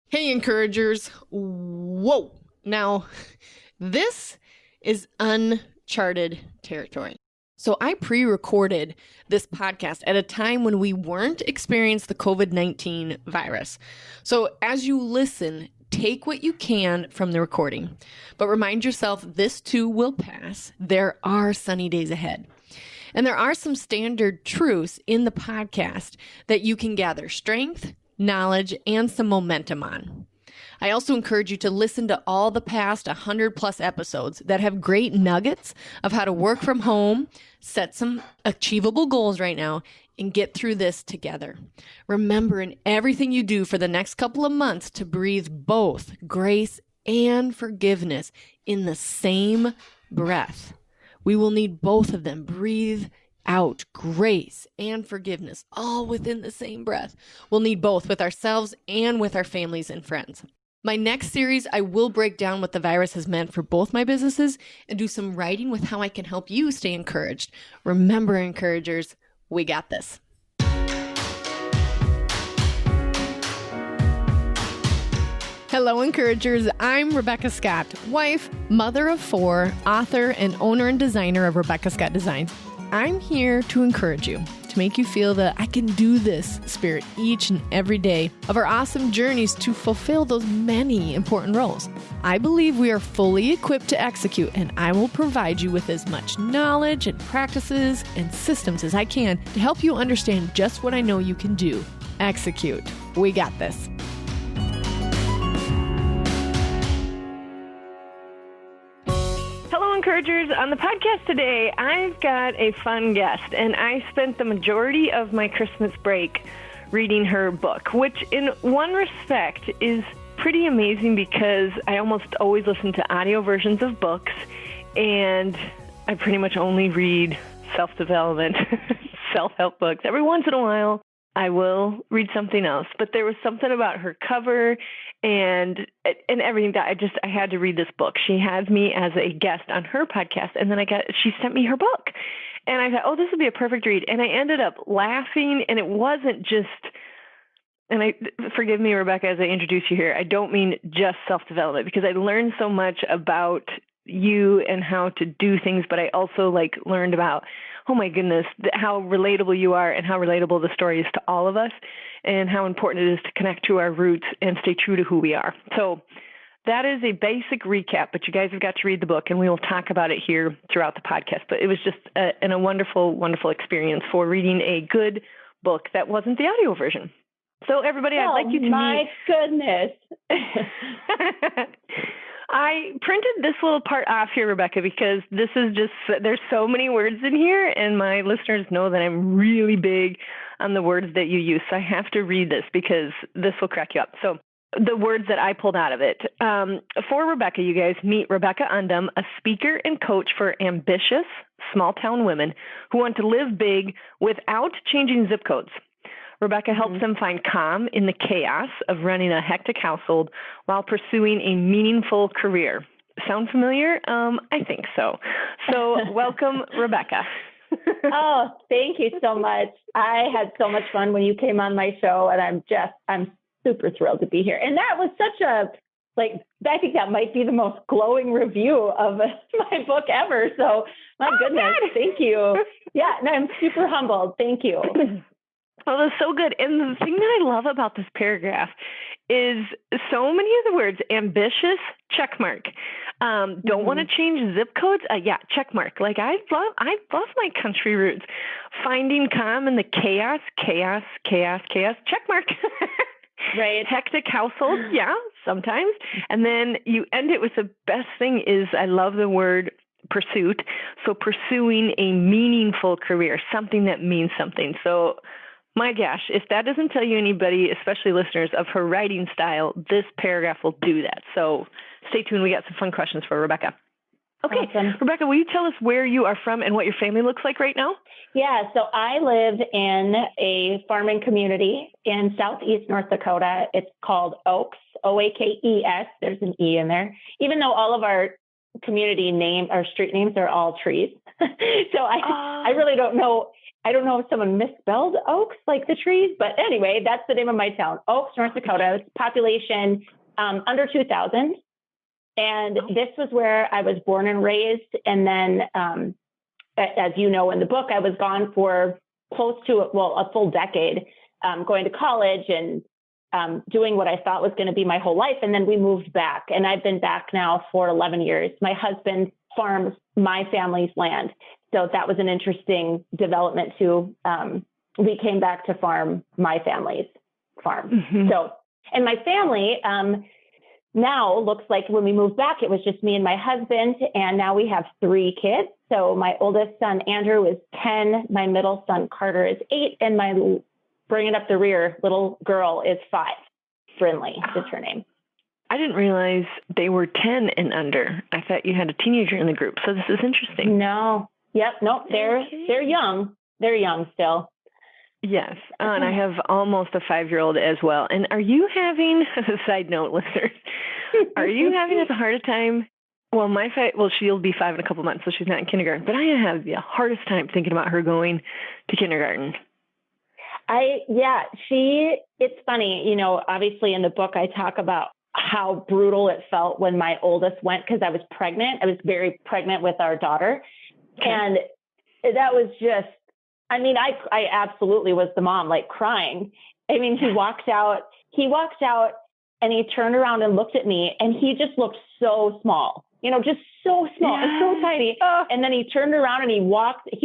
Hey, encouragers. Whoa. Now, this is uncharted territory. So I pre-recorded this podcast at a time when we weren't experiencing the COVID-19 virus. So as you listen, take what you can from the recording, but remind yourself this too will pass. There are sunny days ahead. And there are some standard truths in the podcast that you can gather strength, knowledge, and some momentum on. I also encourage you to listen to all the past 100 plus episodes that have great nuggets of how to work from home, set some achievable goals right now, and get through this together. Remember in everything you do for the next couple of months to breathe both grace and forgiveness in the same breath. We will need both of them. Breathe out grace and forgiveness, all within the same breath. We'll need both with ourselves and with our families and friends. My next series, I will break down what the virus has meant for both my businesses and do some writing with how I can help you stay encouraged. Remember, encouragers, we got this. Hello, encouragers. I'm Rebekah Scott, wife, mother of 4, author, and owner and designer of Rebekah Scott Designs. I'm here to encourage you, to make you feel the I can do this spirit each and every day of our awesome journeys to fulfill those many important roles. I believe we are fully equipped to execute, and I will provide you with as much knowledge and practices and systems as I can to help you understand just what I know you can do. Execute. We got this. Hello, encouragers. On the podcast today, I've got a fun guest, and I spent the majority of my Christmas break reading her book, which in one respect is pretty amazing because I almost always listen to audio versions of books, and I pretty much only read self-development, self-help books. Every once in a while, I will read something else, but there was something about her cover and everything that I had to read this book. She had me as a guest on her podcast, and then she sent me her book, and I thought, oh, this would be a perfect read. And I ended up laughing, and it wasn't just, forgive me, Rebekah, as I introduce you here, I don't mean just self-development, because I learned so much about you and how to do things, but I also learned about, oh my goodness, how relatable you are and how relatable the story is to all of us and how important it is to connect to our roots and stay true to who we are. So that is a basic recap, but you guys have got to read the book and we will talk about it here throughout the podcast. But it was just a wonderful, wonderful experience for reading a good book that wasn't the audio version. So everybody, I'd like you to my goodness. I printed this little part off here, Rebekah, because this is just, there's so many words in here, and my listeners know that I'm really big on the words that you use. So I have to read this because this will crack you up. So the words that I pulled out of it. For Rebekah, you guys, meet Rebekah Undem, a speaker and coach for ambitious small-town women who want to live big without changing zip codes. Rebekah helps them find calm in the chaos of running a hectic household while pursuing a meaningful career. Sound familiar? I think so. So welcome, Rebekah. Oh, thank you so much. I had so much fun when you came on my show, and I'm super thrilled to be here. And that was such a, I think that might be the most glowing review of my book ever. So my goodness, God. Thank you. Yeah, and I'm super humbled. Thank you. Well, that's so good. And the thing that I love about this paragraph is so many of the words: ambitious, check mark. Don't want to change zip codes. Yeah, check mark. I love my country roots. Finding calm in the chaos, check mark. Right. Hectic household. Yeah, sometimes. And then you end it with the best thing is, I love the word pursuit. So pursuing a meaningful career, something that means something. So my gosh, if that doesn't tell you anybody, especially listeners, of her writing style, this paragraph will do that. So stay tuned. We got some fun questions for Rebekah. Okay, awesome. Rebekah, will you tell us where you are from and what your family looks like right now? Yeah, so I live in a farming community in southeast North Dakota. It's called Oaks, Oakes. There's an E in there, even though all of our community names, our street names are all trees. So I really don't know I don't know if someone misspelled Oaks, like the trees, but anyway, that's the name of my town, Oaks, North Dakota. It's population under 2,000. And this was where I was born and raised. And then, as you know, in the book, I was gone for close to, a full decade, going to college and doing what I thought was going to be my whole life. And then we moved back, and I've been back now for 11 years. My husband farms my family's land. So that was an interesting development too. We came back to farm my family's farm. Mm-hmm. So, and my family now looks like when we moved back, it was just me and my husband. And now we have 3 kids. So my oldest son, Andrew, is 10. My middle son, Carter, is 8. And my bringing up the rear little girl is 5. Brynley is her name. I didn't realize they were 10 and under. I thought you had a teenager in the group. So this is interesting. No. Yep. Nope. They're young. They're young still. Yes. And I have almost a 5-year-old as well. And are you having, side note, listeners, are you having a harder time? Well, she'll be 5 in a couple months, so she's not in kindergarten. But I have the hardest time thinking about her going to kindergarten. It's funny, obviously in the book, I talk about how brutal it felt when my oldest went, because I was pregnant. I was very pregnant with our daughter. Okay. And that was just, I absolutely was the mom, like crying. He walked out and he turned around and looked at me, and he just looked so small, just so small, yeah. So tiny. And then he turned around and he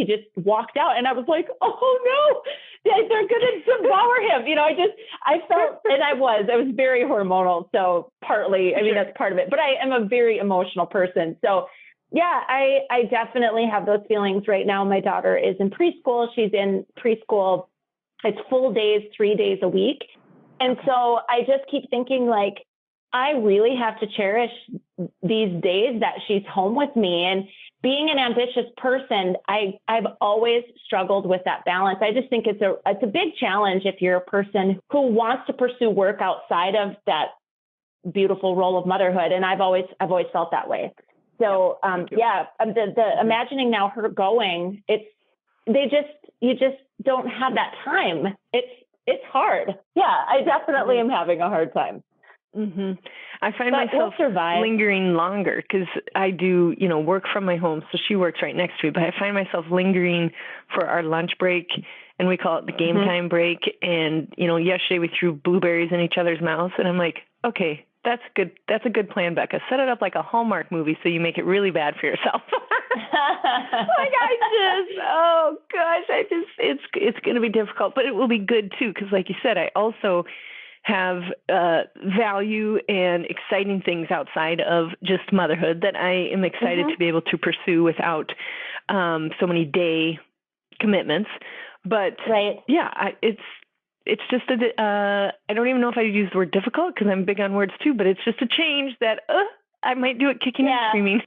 just walked out, and I was like, oh no, they're going to devour him. I felt, and I was very hormonal. So partly, that's part of it, but I am a very emotional person. So yeah, I definitely have those feelings right now. My daughter is in preschool. She's in preschool. It's full days, 3 days a week. And so I just keep thinking, like, I really have to cherish these days that she's home with me. And being an ambitious person, I've always struggled with that balance. I just think it's a big challenge if you're a person who wants to pursue work outside of that beautiful role of motherhood. And I've always felt that way. So, the imagining now her going, you just don't have that time. It's hard. Yeah, I definitely am having a hard time. Mm-hmm. I find myself lingering longer because I do, work from my home. So she works right next to me, but I find myself lingering for our lunch break, and we call it the game time break. And, yesterday we threw blueberries in each other's mouths, and I'm like, okay, that's good. That's a good plan, Becca. Set it up like a Hallmark movie so you make it really bad for yourself. It's going to be difficult, but it will be good too. Because like you said, I also have value and exciting things outside of just motherhood that I am excited to be able to pursue without so many day commitments. But it's just I don't even know if I use the word difficult because I'm big on words too, but it's just a change that I might do it kicking and screaming.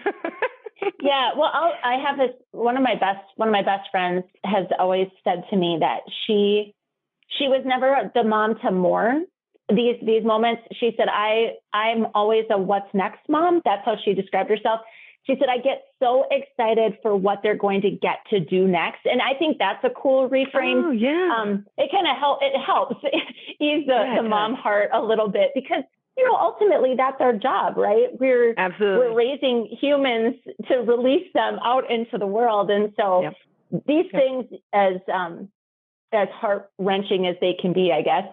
Yeah. Well, I have this, one of my best friends has always said to me that she was never the mom to mourn these moments. She said, I'm always a what's next mom. That's how she described herself. She said, I get so excited for what they're going to get to do next. And I think that's a cool reframe. Oh, yeah. It kind of helps ease the mom heart a little bit because, ultimately that's our job, right? We're raising humans to release them out into the world. And so these things, as heart-wrenching as they can be, I guess,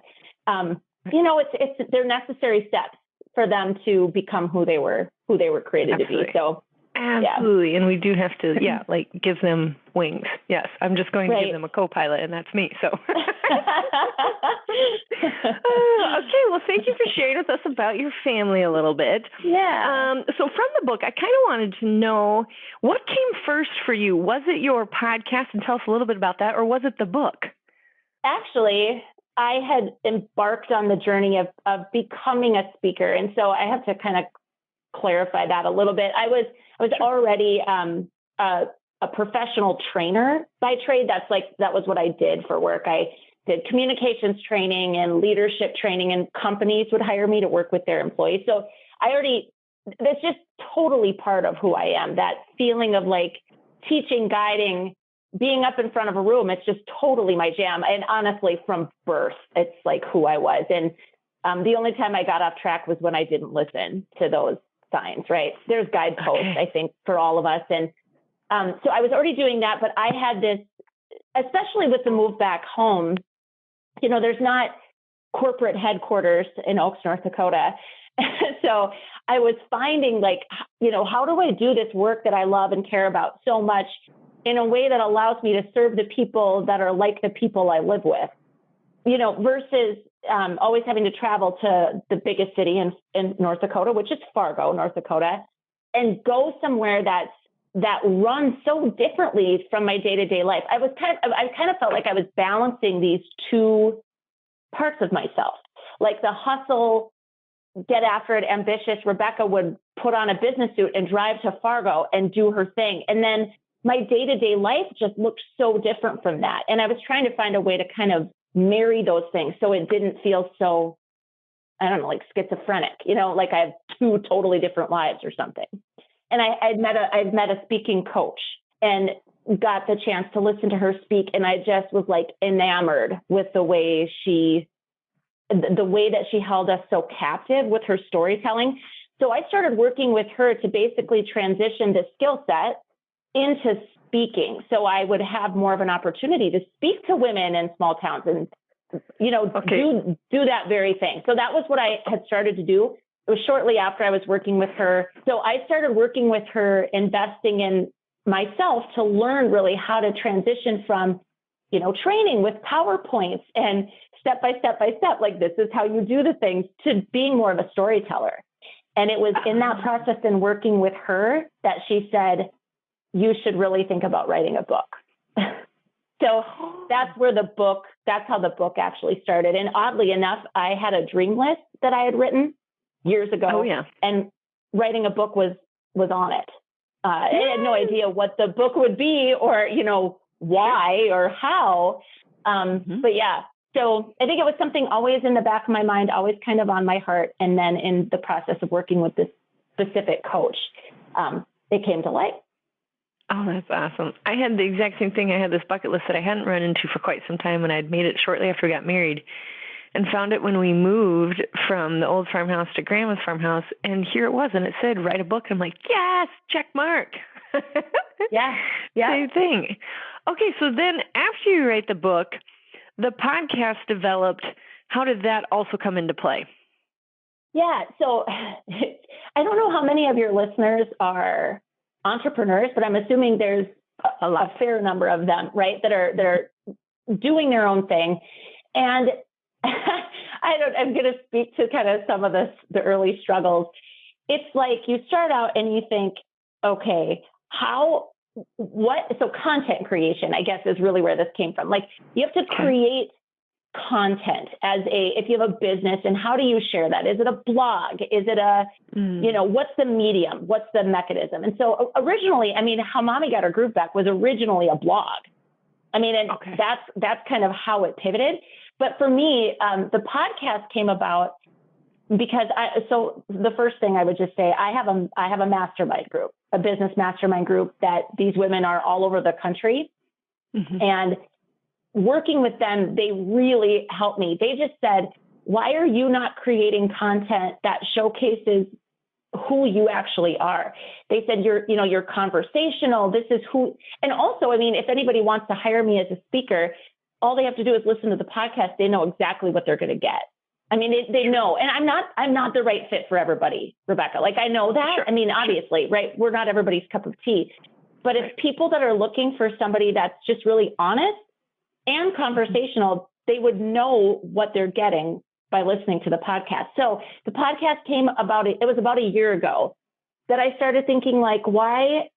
they're necessary steps for them to become who they were created to be. So absolutely. And we do have to, give them wings. Yes. I'm just going to give them a co-pilot, and that's me. So, okay. Well, thank you for sharing with us about your family a little bit. Yeah. So from the book, I kind of wanted to know what came first for you. Was it your podcast? And tell us a little bit about that, or was it the book? Actually, I had embarked on the journey of becoming a speaker. And so I have to kind of clarify that a little bit. I was already a professional trainer by trade. That was what I did for work. I did communications training and leadership training, and companies would hire me to work with their employees. So that's just totally part of who I am, that feeling of like teaching, guiding, being up in front of a room, it's just totally my jam. And honestly, from birth, it's like who I was. And the only time I got off track was when I didn't listen to those signs, right? There's guideposts, I think, for all of us. And so I was already doing that, but I had this, especially with the move back home, there's not corporate headquarters in Oaks, North Dakota. So I was finding how do I do this work that I love and care about so much in a way that allows me to serve the people that are like the people I live with, versus always having to travel to the biggest city in North Dakota, which is Fargo, North Dakota, and go somewhere that runs so differently from my day-to-day life. I kind of felt like I was balancing these two parts of myself, like the hustle, get after it, ambitious Rebekah would put on a business suit and drive to Fargo and do her thing. And then my day-to-day life just looked so different from that. And I was trying to find a way to kind of marry those things so it didn't feel so, I don't know, like schizophrenic, like I have two totally different lives or something. And I'd met a speaking coach and got the chance to listen to her speak. And I just was like enamored with the way that she held us so captive with her storytelling. So I started working with her to basically transition this skill set into speaking. So I would have more of an opportunity to speak to women in small towns and, do that very thing. So that was what I had started to do. It was shortly after I was working with her. So I started working with her, investing in myself to learn really how to transition from, training with PowerPoints and step by step, like this is how you do the things, to being more of a storyteller. And it was in that process and working with her that she said, you should really think about writing a book. So that's how the book actually started. And oddly enough, I had a dream list that I had written years ago. Oh, yeah. And writing a book was on it. I had no idea what the book would be or, why or how. But yeah, so I think it was something always in the back of my mind, always kind of on my heart. And then in the process of working with this specific coach, it came to light. Oh, that's awesome. I had the exact same thing. I had this bucket list that I hadn't run into for quite some time, and I'd made it shortly after we got married and found it when we moved from the old farmhouse to Grandma's farmhouse. And here it was, and it said, write a book. I'm like, yes, check mark. Yeah. Same thing. Okay, so then after you write the book, the podcast developed. How did that also come into play? Yeah, so I don't know how many of your listeners are entrepreneurs, but I'm assuming there's a fair number of them, right, that are doing their own thing. And I'm going to speak to kind of some of the early struggles. It's like you start out and you think, okay, so content creation, I guess, is really where this came from. Like you have to create content if you have a business, and how do you share that? Is it a blog? Is it what's the medium? What's the mechanism? And so originally, how Mommy got her groove back was originally a blog. And that's kind of how it pivoted. But for me, the podcast came about because so the first thing I would just say, I have a mastermind group, a business mastermind group that these women are all over the country. Mm-hmm. And working with them, they really helped me. They just said, why are you not creating content that showcases who you actually are? They said, you're conversational. This is who, and also, if anybody wants to hire me as a speaker, all they have to do is listen to the podcast. They know exactly what they're going to get. They know, and I'm not the right fit for everybody, Rebekah. Like I know that. Sure. Obviously, right. We're not everybody's cup of tea, but if people that are looking for somebody that's just really honest and conversational, they would know what they're getting by listening to the podcast. So the podcast came about, it was about a year ago that I started thinking like, why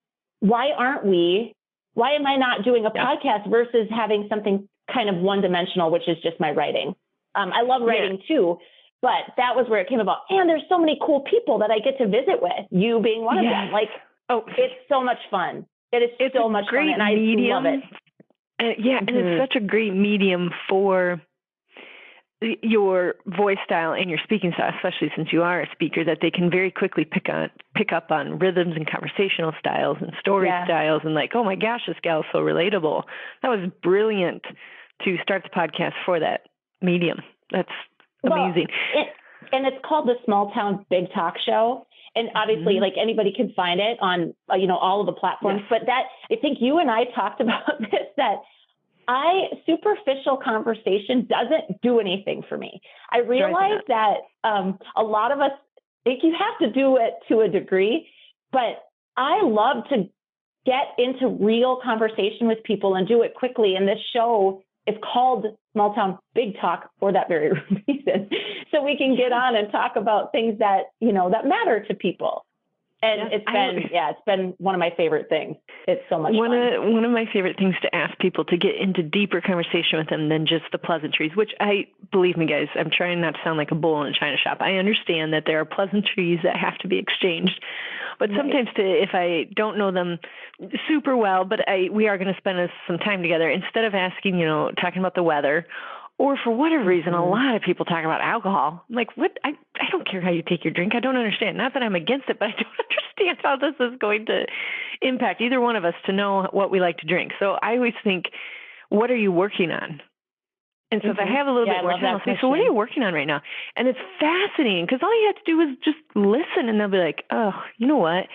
am I not doing a podcast versus having something kind of one-dimensional, which is just my writing? I love writing too, but that was where it came about. And there's so many cool people that I get to visit with, you being one of them. Like, it's so much fun. It's so much fun, and I love it. And it's such a great medium for your voice style and your speaking style, especially since you are a speaker, that they can very quickly pick up on rhythms and conversational styles and story styles, and like, oh my gosh, this gal is so relatable. That was brilliant to start the podcast for that medium. That's amazing. And it's called the Small Town Big Talk Show. And obviously, like, anybody can find it on, all of the platforms. Yes. But I think you and I talked about this, that superficial conversation doesn't do anything for me. I realize that a lot of us think you have to do it to a degree, but I love to get into real conversation with people and do it quickly. And this show is called Small Town Big Talk for that very reason. So we can get on and talk about things that, that matter to people. And it's been one of my favorite things. It's so much fun. One of my favorite things to ask people to get into deeper conversation with them than just the pleasantries, which believe me, guys, I'm trying not to sound like a bull in a china shop. I understand that there are pleasantries that have to be exchanged. But sometimes if I don't know them super well, but we are going to spend some time together, instead of asking, talking about the weather, or for whatever reason, a lot of people talk about alcohol. I'm like, what? I don't care how you take your drink. I don't understand. Not that I'm against it, but I don't understand how this is going to impact either one of us to know what we like to drink. So I always think, what are you working on? And so if I have a little bit more time, I'll say, so what are you working on right now? And it's fascinating because all you have to do is just listen, and they'll be like, oh, you know what?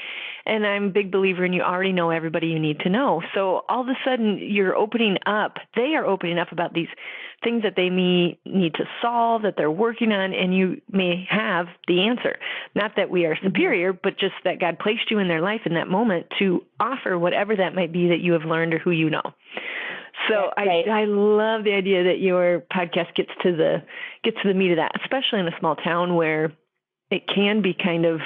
And I'm a big believer in you already know everybody you need to know. So all of a sudden you're opening up. They are opening up about these things that they may need to solve, that they're working on, and you may have the answer. Not that we are superior, but just that God placed you in their life in that moment to offer whatever that might be that you have learned or who you know. So I love the idea that your podcast gets to the meat of that, especially in a small town where it can be kind of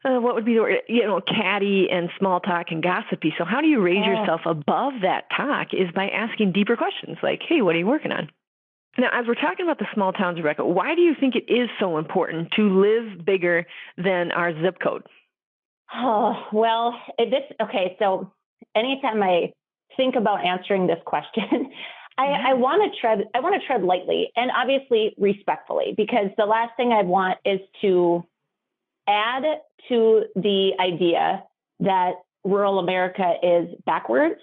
what would be the word, catty and small talk and gossipy. So how do you raise yourself above that talk is by asking deeper questions like, hey, what are you working on? Now, as we're talking about the small towns, Rebekah, why do you think it is so important to live bigger than our zip code? Oh, well, so anytime I think about answering this question, I want to tread lightly and obviously respectfully, because the last thing I want is to add to the idea that rural America is backwards,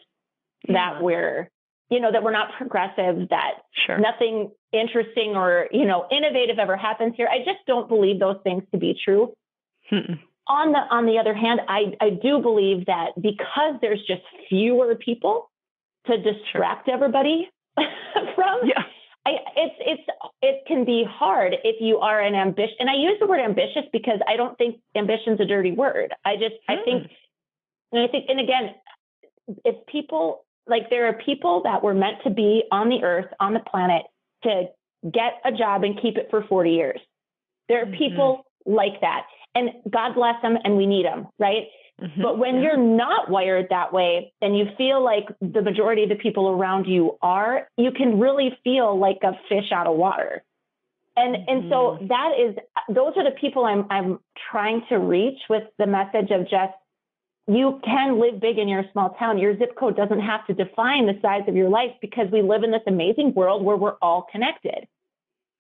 that we're not progressive, that nothing interesting or, innovative ever happens here. I just don't believe those things to be true. On the other hand, I do believe that because there's just fewer people to distract everybody from, it can be hard if you are an ambitious, and I use the word ambitious because I don't think ambition's a dirty word. I think, and again, if people, like, there are people that were meant to be on the earth, on the planet, to get a job and keep it for 40 years. There are people like that. And God bless them, and we need them, right? But when you're not wired that way, and you feel like the majority of the people around you are, you can really feel like a fish out of water. And so those are the people I'm trying to reach with the message of just, you can live big in your small town. Your zip code doesn't have to define the size of your life, because we live in this amazing world where we're all connected.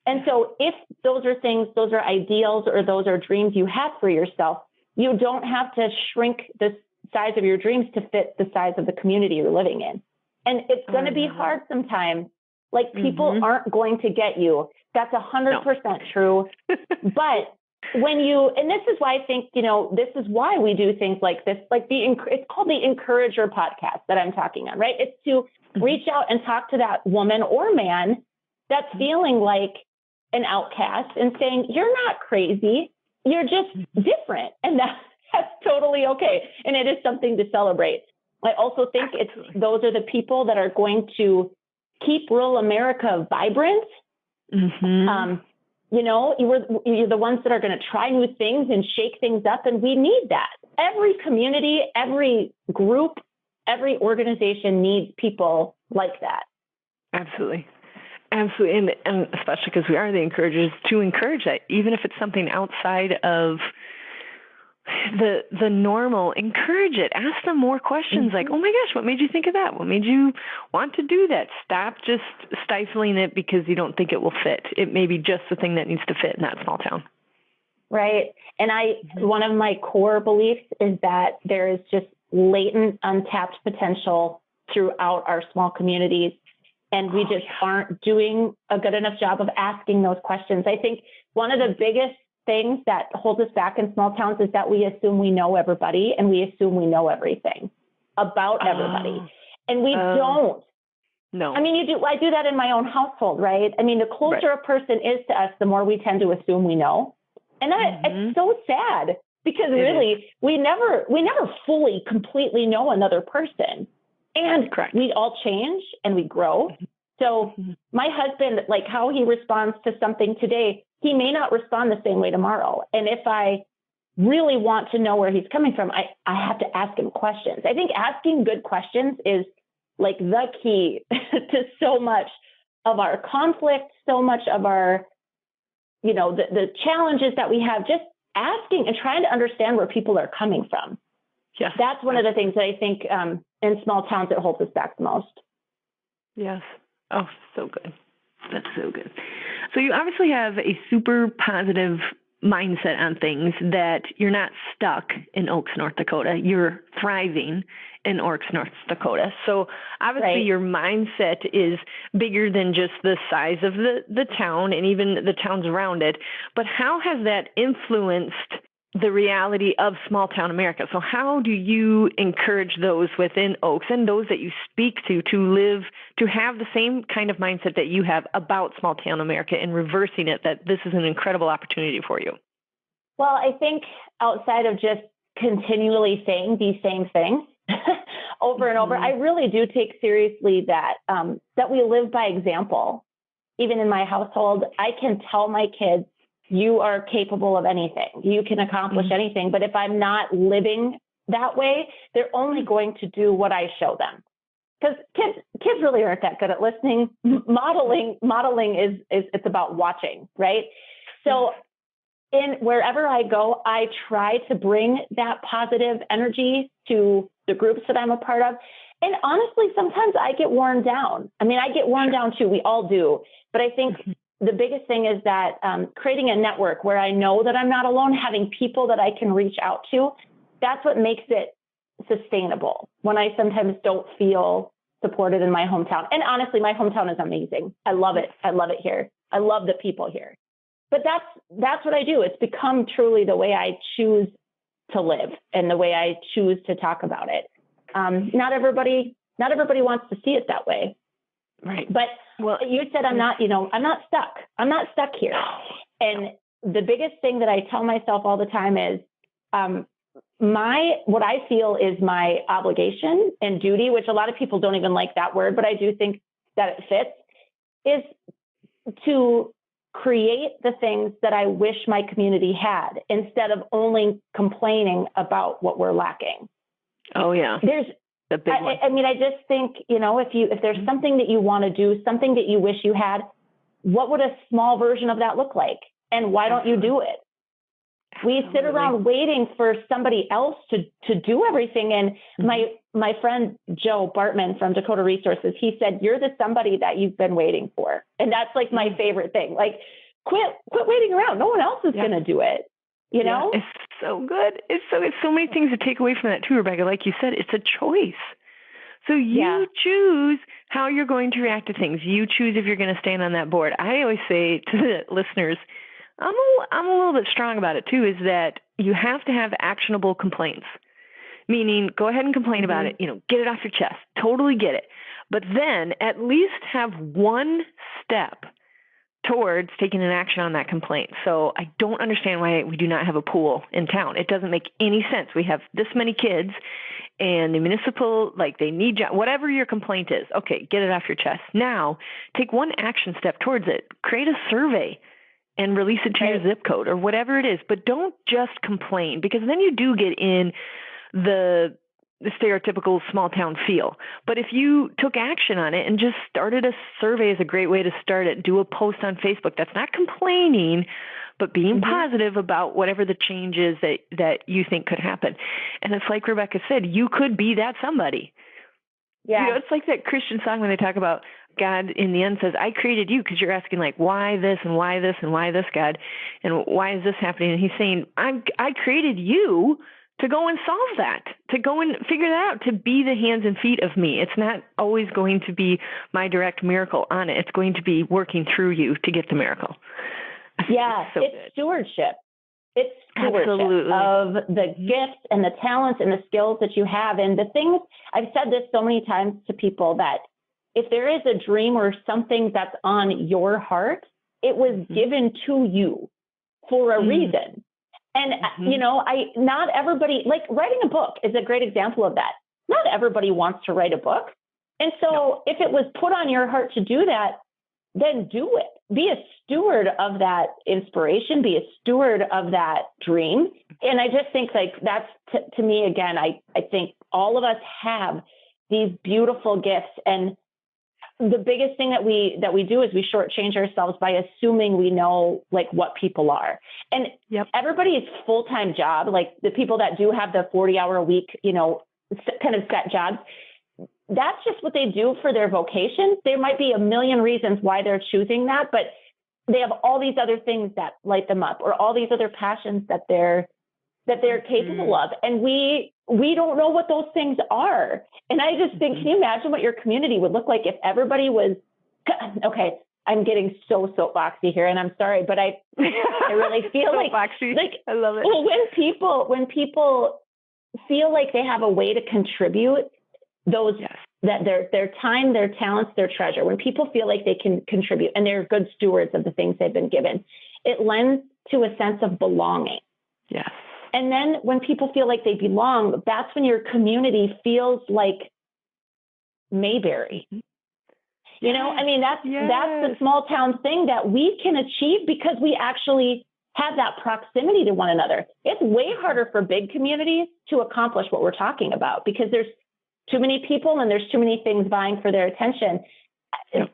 And so if those are things, those are ideals, or those are dreams you have for yourself, you don't have to shrink the size of your dreams to fit the size of the community you're living in. And it's going to be hard sometimes. Like, people aren't going to get you. That's 100% true. But when and this is why I think, this is why we do things like this, like it's called the Encourager podcast that I'm talking on, right? It's to reach out and talk to that woman or man that's feeling like an outcast and saying, you're not crazy, you're just different. And that's totally okay. And it is something to celebrate. I also think those are the people that are going to keep rural America vibrant. You're the ones that are going to try new things and shake things up. And we need that. Every community, every group, every organization needs people like that. Absolutely. Absolutely. And especially because we are the encouragers, to encourage that, even if it's something outside of the normal, encourage it. Ask them more questions like, oh my gosh, what made you think of that? What made you want to do that? Stop just stifling it because you don't think it will fit. It may be just the thing that needs to fit in that small town. Right. And one of my core beliefs is that there is just latent, untapped potential throughout our small communities. And we just aren't doing a good enough job of asking those questions. I think one of the biggest things that holds us back in small towns is that we assume we know everybody and we assume we know everything about everybody. And we don't. No. I mean, I do that in my own household, right? I mean, the closer a person is to us, the more we tend to assume we know. And it's so sad because really we never fully, completely know another person. And we all change and we grow. So my husband, like how he responds to something today, he may not respond the same way tomorrow. And if I really want to know where he's coming from, I have to ask him questions. I think asking good questions is like the key to so much of our conflict, so much of our, the challenges that we have, just asking and trying to understand where people are coming from. Yes. That's one of the things that I think in small towns, it holds us back the most. Yes. Oh, so good. That's so good. So you obviously have a super positive mindset on things, that you're not stuck in Oaks, North Dakota. You're thriving in Oaks, North Dakota. So obviously your mindset is bigger than just the size of the town and even the towns around it. But how has that influenced the reality of small town America? So how do you encourage those within Oaks and those that you speak to live, to have the same kind of mindset that you have about small town America and reversing it, that this is an incredible opportunity for you? Well, I think outside of just continually saying these same things over and over, I really do take seriously that we live by example. Even in my household, I can tell my kids, you are capable of anything. You can accomplish anything. But if I'm not living that way, they're only going to do what I show them. Because kids really aren't that good at listening. Modeling is it's about watching, right? So wherever I go, I try to bring that positive energy to the groups that I'm a part of. And honestly, sometimes I get worn down. I mean, I get worn down too. We all do. But I think the biggest thing is that creating a network where I know that I'm not alone, having people that I can reach out to, that's what makes it sustainable when I sometimes don't feel supported in my hometown. And honestly, my hometown is amazing. I love it. I love it here. I love the people here. But that's what I do. It's become truly the way I choose to live and the way I choose to talk about it. Not everybody wants to see it that way. Right. But you said I'm not stuck. I'm not stuck here. And the biggest thing that I tell myself all the time is what I feel is my obligation and duty, which a lot of people don't even like that word, but I do think that it fits, is to create the things that I wish my community had instead of only complaining about what we're lacking. Oh, yeah. There's the big one. I mean, I just think, if there's something that you want to do, something that you wish you had, what would a small version of that look like? And why don't you do it? We sit around waiting for somebody else to do everything. And my friend Joe Bartman from Dakota Resources, he said, you're the somebody that you've been waiting for. And that's like my favorite thing. Like, quit waiting around. No one else is going to do it. You know? It's so good. It's so many things to take away from that too, Rebekah. Like you said, it's a choice. So you choose how you're going to react to things. You choose if you're going to stand on that board. I always say to the listeners, I'm a little bit strong about it too, is that you have to have actionable complaints. Meaning, go ahead and complain about it, get it off your chest, totally get it. But then at least have one step towards taking an action on that complaint. So I don't understand why we do not have a pool in town. It doesn't make any sense. We have this many kids and the municipal, they need whatever your complaint is. Okay, get it off your chest. Now, take one action step towards it. Create a survey and release it to your zip code or whatever it is. But don't just complain, because then you do get in the stereotypical small town feel. But if you took action on it and just started a survey, is a great way to start it. Do a post on Facebook that's not complaining, but being positive about whatever the change is that you think could happen. And it's like Rebekah said, you could be that somebody. Yeah. You know, it's like that Christian song when they talk about God in the end says, I created you, because you're asking like, why this and why this and why this, God, and why is this happening? And he's saying, I created you to go and solve that, to go and figure that out, to be the hands and feet of me. It's not always going to be my direct miracle on it. It's going to be working through you to get the miracle. Yeah, it's stewardship. It's stewardship of the gifts and the talents and the skills that you have. And the things, I've said this so many times to people, that if there is a dream or something that's on your heart, it was given to you for a reason. And, you know, not everybody, like writing a book is a great example of that. Not everybody wants to write a book. And so if it was put on your heart to do that, then do it. Be a steward of that inspiration, be a steward of that dream. And I just think like that's to me, again, I think all of us have these beautiful gifts. And the biggest thing that we do is we shortchange ourselves by assuming we know like what people are. And everybody's full-time job, like the people that do have the 40-hour a week, you know, kind of set jobs, that's just what they do for their vocation. There might be a million reasons why they're choosing that, but they have all these other things that light them up, or all these other passions that they're capable of. And we don't know what those things are. And I just think, can you imagine what your community would look like if everybody was, okay, I'm getting so soapboxy here, and I'm sorry, but I really feel like I love it. Well, when people feel like they have a way to contribute those, that their time, their talents, their treasure, when people feel like they can contribute and they're good stewards of the things they've been given, it lends to a sense of belonging. Yes. And then when people feel like they belong, that's when your community feels like Mayberry. You know, I mean, that's the small town thing that we can achieve because we actually have that proximity to one another. It's way harder for big communities to accomplish what we're talking about because there's too many people and there's too many things vying for their attention.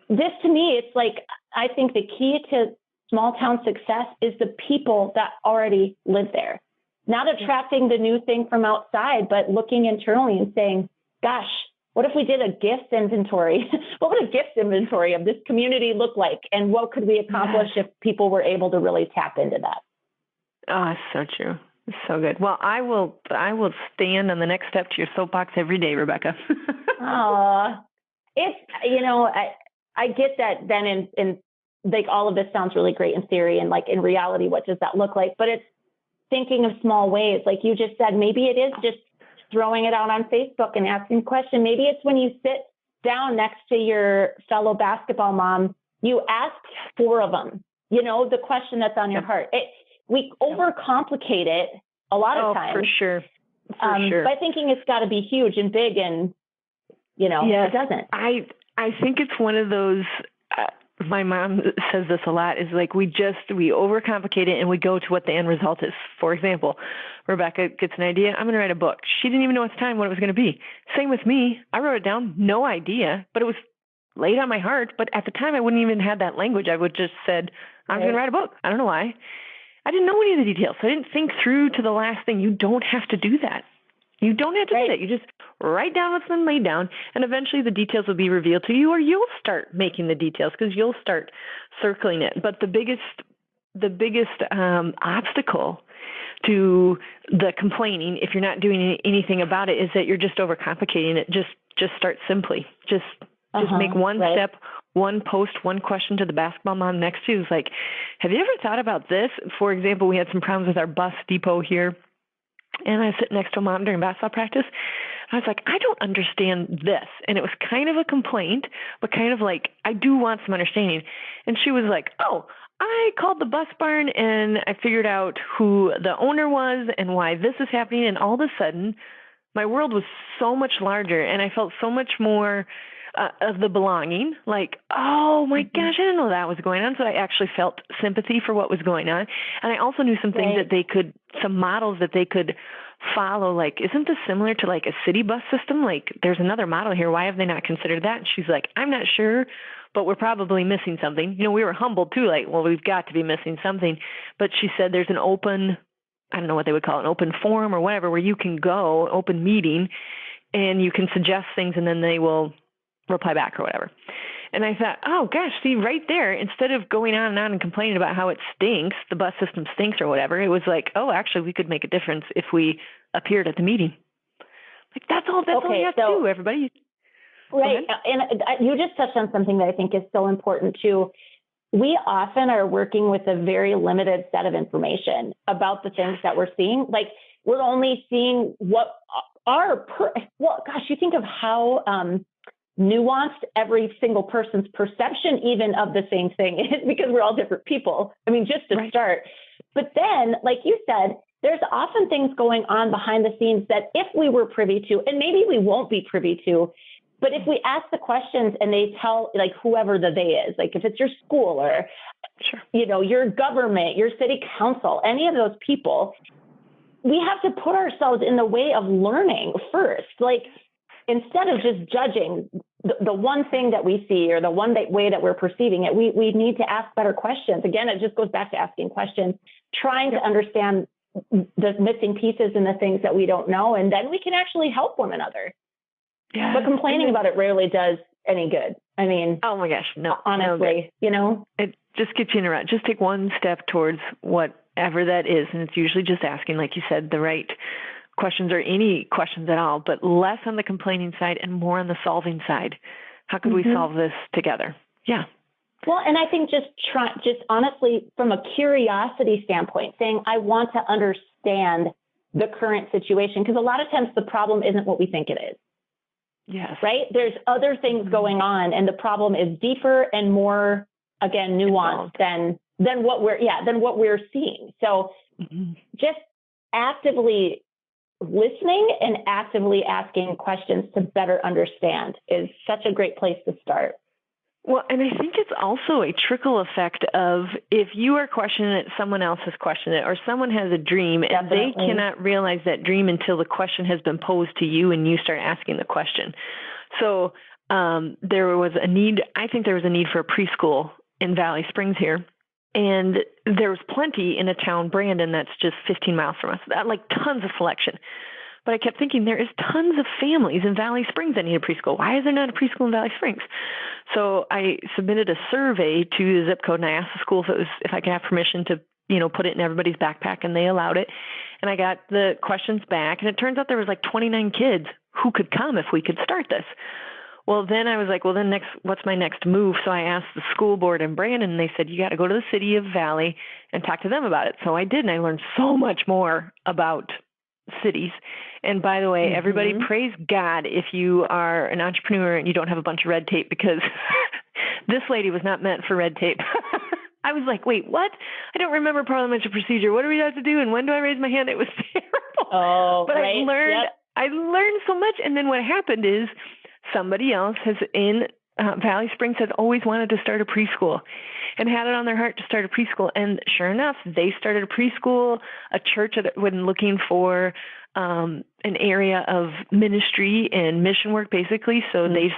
This, to me, it's like, I think the key to small town success is the people that already live there. Not attracting the new thing from outside, but looking internally and saying, gosh, what if we did a gifts inventory? What would a gifts inventory of this community look like? And what could we accomplish if people were able to really tap into that? Oh, it's so true. It's so good. Well, I will stand on the next step to your soapbox every day, Rebekah. It's, you know, I get that then in like all of this sounds really great in theory, and like in reality, what does that look like? But it's thinking of small ways. Like you just said, maybe it is just throwing it out on Facebook and asking a question. Maybe it's when you sit down next to your fellow basketball mom, you ask 4 of them, you know, the question that's on your heart. We overcomplicate it a lot of times. For sure. By thinking it's got to be huge and big, and, you know, it doesn't. I think it's one of those, my mom says this a lot, is like we overcomplicate it and we go to what the end result is. For example, Rebekah gets an idea, I'm going to write a book. She didn't even know at the time what it was going to be. Same with me. I wrote it down, no idea, but it was laid on my heart. But at the time, I wouldn't even have that language. I would just said, I'm going to write a book. I don't know why. I didn't know any of the details. So I didn't think through to the last thing. You don't have to do that. You don't have to do that. You just write down what's been laid down, and eventually the details will be revealed to you, or you'll start making the details because you'll start circling it. But the biggest obstacle to the complaining, if you're not doing anything about it, is that you're just overcomplicating it. Just start simply. Just make one step, one post, one question to the basketball mom next to you. Is like, have you ever thought about this? For example, we had some problems with our bus depot here, and I was sitting next to a mom during basketball practice. I was like, I don't understand this. And it was kind of a complaint, but kind of like, I do want some understanding. And she was like, oh, I called the bus barn and I figured out who the owner was and why this is happening. And all of a sudden, my world was so much larger, and I felt so much more of the belonging, like, oh my gosh, I didn't know that was going on. So I actually felt sympathy for what was going on. And I also knew some things that some models that they could follow. Like, isn't this similar to like a city bus system? Like, there's another model here. Why have they not considered that? And she's like, I'm not sure, but we're probably missing something. We were humbled too, like, well, we've got to be missing something. But she said there's an open, I don't know what they would call it, an open forum or whatever, where you can go, open meeting, and you can suggest things and then they will reply back or whatever. And I thought, oh gosh, see right there, instead of going on and complaining about how it stinks, the bus system stinks or whatever, it was like, oh, actually we could make a difference if we appeared at the meeting. Like that's all you have to do, everybody. Right. And you just touched on something that I think is so important too. We often are working with a very limited set of information about the things that we're seeing. Like we're only seeing what you think of how nuanced every single person's perception even of the same thing is, because we're all different people. I mean, just to start. But then, like you said, there's often things going on behind the scenes that if we were privy to, and maybe we won't be privy to, but if we ask the questions and they tell, like, whoever the they is, like if it's your school or, your government, your city council, any of those people, we have to put ourselves in the way of learning first. Like, instead of just judging the one thing that we see or the way that we're perceiving it, we need to ask better questions. Again, it just goes back to asking questions, trying to understand the missing pieces and the things that we don't know, and then we can actually help one another. Yeah. But complaining about it rarely does any good. I mean, oh my gosh, no, honestly, it just gets you in a rut. Just take one step towards whatever that is, and it's usually just asking, like you said, the right questions or any questions at all, but less on the complaining side and more on the solving side. How could we solve this together? Yeah. Well, and I think just honestly, from a curiosity standpoint, saying, I want to understand the current situation, because a lot of times the problem isn't what we think it is. Yes. Right? There's other things going on, and the problem is deeper and more, again, nuanced than what we're seeing. So just actively listening and actively asking questions to better understand is such a great place to start. Well, and I think it's also a trickle effect of if you are questioning it, someone else has questioned it, or someone has a dream and they cannot realize that dream until the question has been posed to you and you start asking the question. So there was a need for a preschool in Valley Springs here. And there was plenty in a town, Brandon, that's just 15 miles from us, like tons of selection. But I kept thinking there is tons of families in Valley Springs that need a preschool. Why is there not a preschool in Valley Springs? So I submitted a survey to the zip code, and I asked the school if I could have permission to, put it in everybody's backpack, and they allowed it. And I got the questions back, and it turns out there was like 29 kids who could come if we could start this. Well, then I was like, what's my next move? So I asked the school board in Brandon, and they said, you got to go to the city of Valley and talk to them about it. So I did, and I learned so much more about cities. And by the way, everybody praise God if you are an entrepreneur and you don't have a bunch of red tape, because this lady was not meant for red tape. I was like, wait, what? I don't remember parliamentary procedure. What do we have to do? And when do I raise my hand? It was terrible. Oh, but right. I learned so much. And then what happened is somebody else in Valley Springs has always wanted to start a preschool and had it on their heart to start a preschool. And sure enough, they started a preschool, a church that was looking for an area of ministry and mission work, basically. So they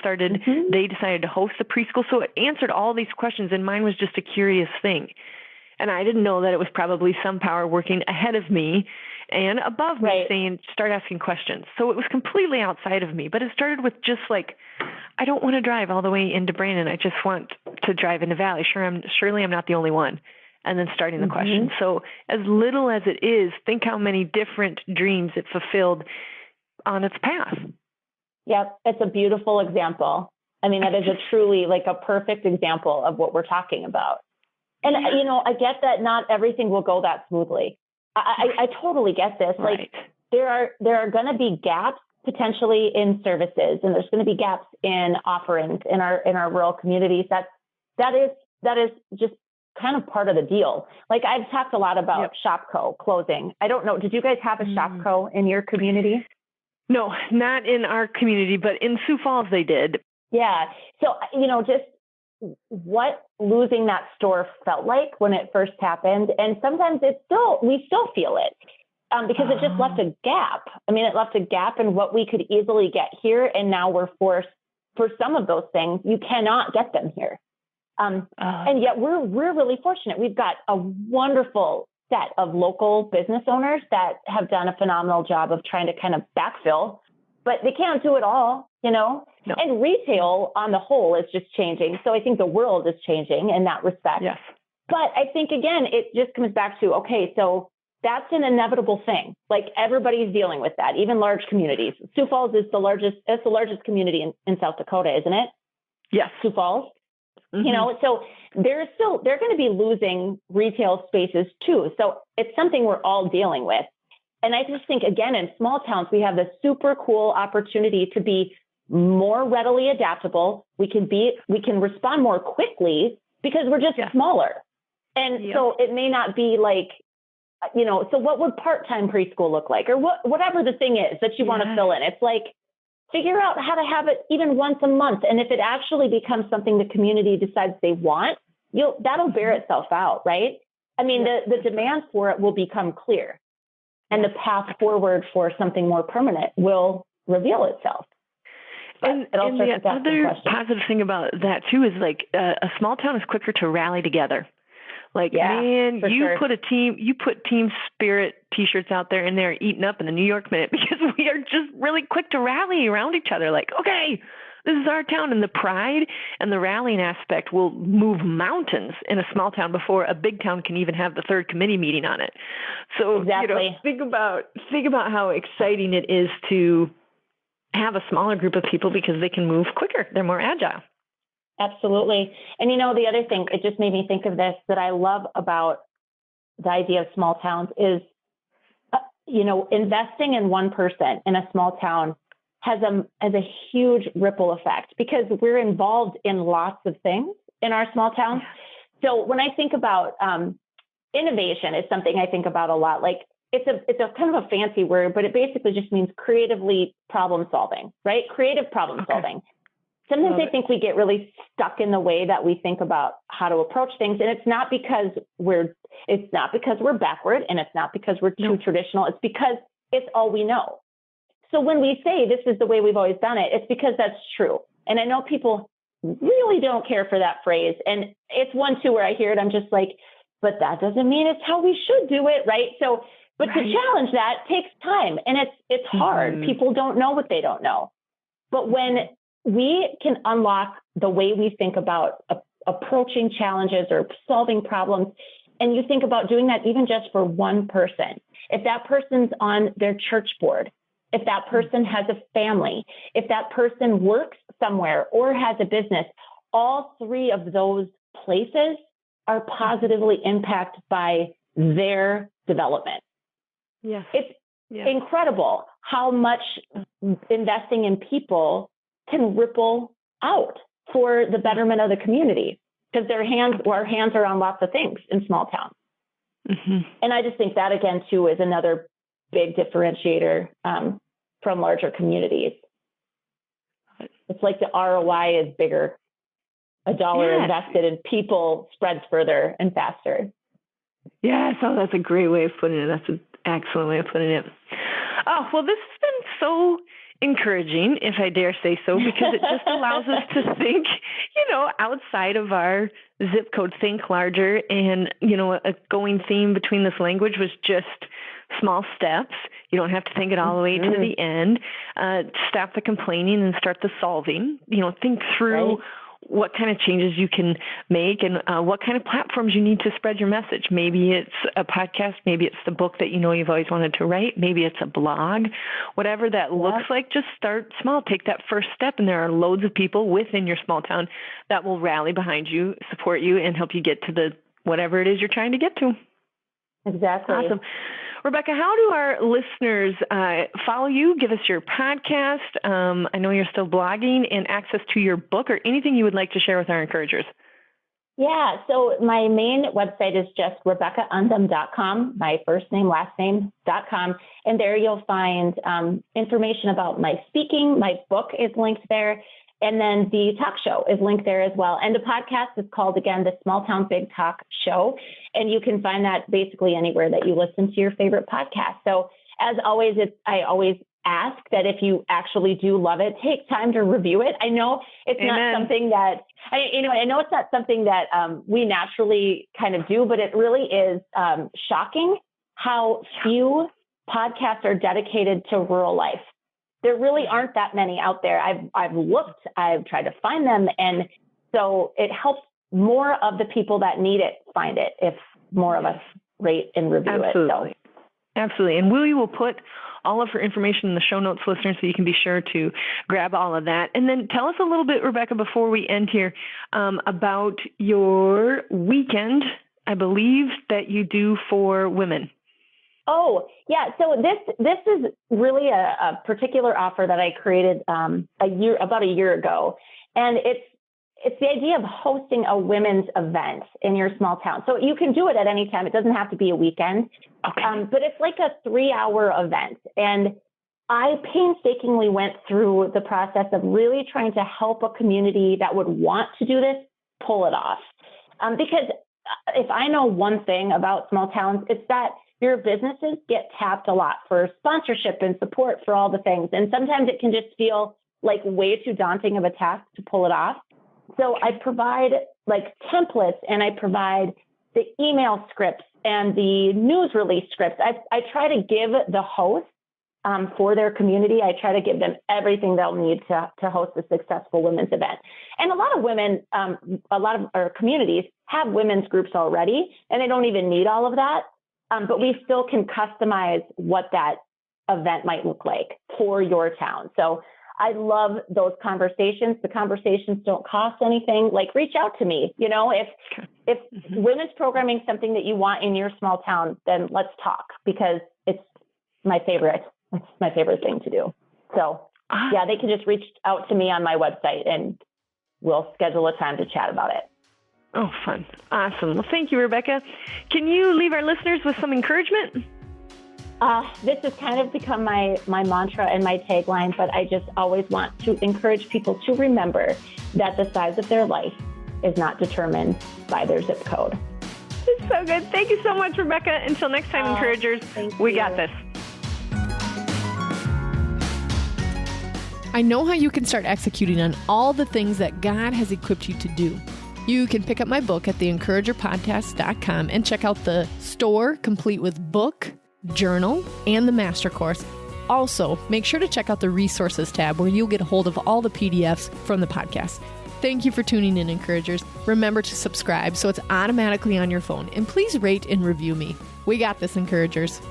decided to host a preschool. So it answered all these questions, and mine was just a curious thing. And I didn't know that it was probably some power working ahead of me and above me saying, start asking questions. So it was completely outside of me, but it started with just like, I don't want to drive all the way into Brandon. I just want to drive into Valley. Surely I'm not the only one. And then starting the question. So as little as it is, think how many different dreams it fulfilled on its path. Yep. It's a beautiful example. I mean, that is a truly like a perfect example of what we're talking about. And, I get that not everything will go that smoothly. I totally get this. Right. Like there are going to be gaps potentially in services, and there's going to be gaps in offerings in our rural communities. That is just kind of part of the deal. Like I've talked a lot about Shopco closing. I don't know. Did you guys have a Shopco in your community? No, not in our community, but in Sioux Falls they did. Yeah. So, just what losing that store felt like when it first happened. And sometimes we still feel it because it just left a gap. I mean, it left a gap in what we could easily get here. And now we're forced for some of those things. You cannot get them here. And yet we're really fortunate. We've got a wonderful set of local business owners that have done a phenomenal job of trying to kind of backfill, but they can't do it all, No. And retail on the whole is just changing. So I think the world is changing in that respect. Yes. But I think, again, it just comes back to, okay, so that's an inevitable thing. Like everybody's dealing with that, even large communities. Sioux Falls is the largest community in South Dakota, isn't it? Yes. Sioux Falls. So they're going to be losing retail spaces too. So it's something we're all dealing with. And I just think, again, in small towns, we have this super cool opportunity to be more readily adaptable. We can respond more quickly because we're just smaller. And so it may not be like, so what would part-time preschool look like, or whatever the thing is that you want to fill in? It's like, figure out how to have it even once a month. And if it actually becomes something the community decides they want, that'll bear itself out, right? I mean, the demand for it will become clear, and the path forward for something more permanent will reveal itself. And the other positive thing about that too is like a small town is quicker to rally together. Like, man, you put team spirit T-shirts out there and they're eaten up in the New York Minute because we are just really quick to rally around each other. Like, okay, this is our town. And the pride and the rallying aspect will move mountains in a small town before a big town can even have the third committee meeting on it. So, think about how exciting it is to have a smaller group of people because they can move quicker. They're more agile. Absolutely. And the other thing, it just made me think of this, that I love about the idea of small towns is, investing in one person in a small town has a huge ripple effect because we're involved in lots of things in our small towns. So when I think about innovation, is something I think about a lot. Like it's a kind of a fancy word, but it basically just means creatively problem solving, right? Creative problem solving. Sometimes I think we get really stuck in the way that we think about how to approach things. And it's not because we're backward, and it's not because we're too traditional. It's because it's all we know. So when we say this is the way we've always done it, it's because that's true. And I know people really don't care for that phrase. And it's one too where I hear it, I'm just like, but that doesn't mean it's how we should do it, right? So, but to challenge that takes time, and it's hard. People don't know what they don't know. But when we can unlock the way we think about approaching challenges or solving problems, and you think about doing that even just for one person. If that person's on their church board, if that person has a family, if that person works somewhere or has a business, all three of those places are positively impacted by their development. Yes. It's incredible how much investing in people can ripple out for the betterment of the community, because our hands are on lots of things in small towns. And I just think that, again, too, is another big differentiator from larger communities. It's like the ROI is bigger. A dollar invested in people spreads further and faster. Yeah, so that's a great way of putting it. That's an excellent way of putting it. Oh, well, this has been so encouraging, if I dare say so, because it just allows us to think, outside of our zip code, think larger. And, a going theme between this language was just small steps. You don't have to think it all the way to the end. Stop the complaining and start the solving. Think through what kind of changes you can make and what kind of platforms you need to spread your message. Maybe it's a podcast. Maybe it's the book that you've always wanted to write. Maybe it's a blog. Whatever that looks like, just start small. Take that first step, and there are loads of people within your small town that will rally behind you, support you, and help you get to whatever it is you're trying to get to. Exactly. Awesome. Rebekah, how do our listeners follow you, give us your podcast? I know you're still blogging, and access to your book, or anything you would like to share with our encouragers. Yeah, so my main website is just RebekahUndem.com, my first name, last name.com. And there you'll find information about my speaking. My book is linked there. And then the talk show is linked there as well. And the podcast is called, again, the Small Town Big Talk Show. And you can find that basically anywhere that you listen to your favorite podcast. So as always, I always ask that if you actually do love it, take time to review it. I know it's not something that, I know it's not something that we naturally kind of do, but it really is shocking how few podcasts are dedicated to rural life. There really aren't that many out there. I've looked, I've tried to find them. And so it helps more of the people that need it find it if more of us rate and review it. So. Absolutely. And we will put all of her information in the show notes, listeners, so you can be sure to grab all of that. And then tell us a little bit, Rebekah, before we end here, about your weekend, I believe, that you do for women. Oh, yeah. So this is really a particular offer that I created about a year ago. And it's the idea of hosting a women's event in your small town. So you can do it at any time. It doesn't have to be a weekend. Okay. But it's like a 3-hour event. And I painstakingly went through the process of really trying to help a community that would want to do this pull it off. Because if I know one thing about small towns, it's that your businesses get tapped a lot for sponsorship and support for all the things. And sometimes it can just feel like way too daunting of a task to pull it off. So I provide like templates, and I provide the email scripts and the news release scripts. I try to give the host for their community, I try to give them everything they'll need to host a successful women's event. And a lot of women, a lot of our communities have women's groups already, and they don't even need all of that. But we still can customize what that event might look like for your town. So I love those conversations. The conversations don't cost anything. Like, reach out to me. You know, if women's programming is something that you want in your small town, then let's talk, because it's my favorite. It's my favorite thing to do. So yeah, they can just reach out to me on my website, and we'll schedule a time to chat about it. Oh, fun. Awesome. Well, thank you, Rebekah. Can you leave our listeners with some encouragement? This has kind of become my mantra and my tagline, but I just always want to encourage people to remember that the size of their life is not determined by their zip code. It's so good. Thank you so much, Rebekah. Until next time, encouragers, we got this. I know how you can start executing on all the things that God has equipped you to do. You can pick up my book at theencouragerpodcast.com and check out the store complete with book, journal, and the master course. Also, make sure to check out the resources tab where you'll get a hold of all the PDFs from the podcast. Thank you for tuning in, encouragers. Remember to subscribe so it's automatically on your phone. And please rate and review me. We got this, encouragers.